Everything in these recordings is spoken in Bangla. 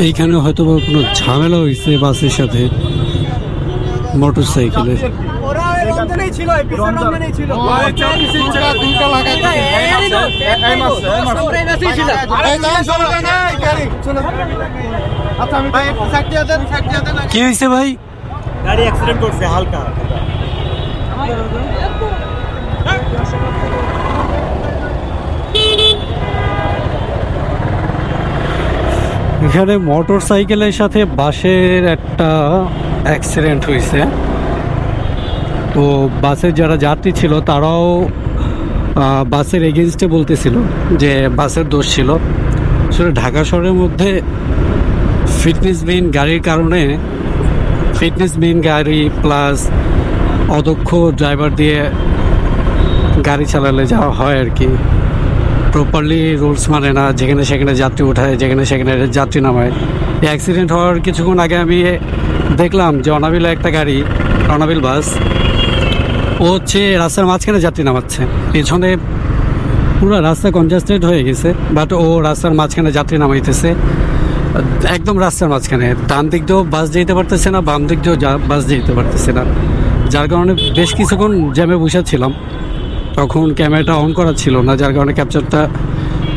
এইখানে হয়তো বা কোনো ঝামেলা হয়েছে বাসের সাথে মোটর সাইকেলের। কি হয়েছে ভাই? গাড়ি অ্যাক্সিডেন্ট করছে হালকা। এখানে মোটর সাইকেলের সাথে বাসের একটা অ্যাক্সিডেন্ট হয়েছে। তো বাসের যারা যাত্রী ছিল তারাও বাসের এগেনস্টে বলতেছিল যে বাসের দোষ ছিল। আসলে ঢাকা শহরের মধ্যে ফিটনেসবিহীন গাড়ির কারণে, ফিটনেসবিহীন গাড়ি প্লাস অদক্ষ ড্রাইভার দিয়ে গাড়ি চালালে যাওয়া হয় আর কি। প্রপারলি রুলস মানে না, যেখানে সেখানে যাত্রী ওঠায়, যেখানে সেখানে যাত্রী নামায়। এই অ্যাক্সিডেন্ট হওয়ার কিছুক্ষণ আগে আমি দেখলাম যে অনাবিল একটা গাড়ি, অনাবিল বাস, ও হচ্ছে রাস্তার মাঝখানে যাত্রী নামাচ্ছে। পেছনে পুরো রাস্তা কনজাস্টেড হয়ে গেছে, বাট ও রাস্তার মাঝখানে যাত্রী নামাইতেছে, একদম রাস্তার মাঝখানে। ডান দিক দিয়েও বাস যেতে পারতেছে না, বাম দিক দিয়েও বাস যেতে পারতেছে না, যার কারণে বেশ কিছুক্ষণ জ্যামে বসেছিলাম। তখন ক্যামেরাটা অন করা ছিল না, যার কারণে ক্যাপচারটা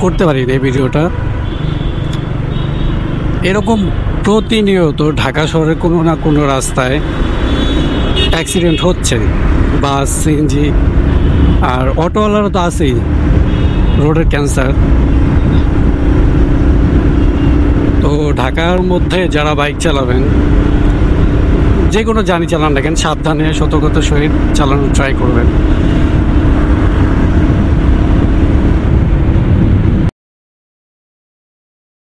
করতে পারিনি এই ভিডিওটা। এরকম প্রতিনিয়ত ঢাকা শহরের কোনো না কোনো রাস্তায় অ্যাক্সিডেন্ট হচ্ছে, বাস, সিএনজি আর অটোওয়ালারও তো আছেই, রোডের ক্যান্সার। তো ঢাকার মধ্যে যারা বাইক চালাবেন, যে কোনো জানি চালান না কেন, সাবধানে সতর্কতার সহিত চালানোর ট্রাই করবেন।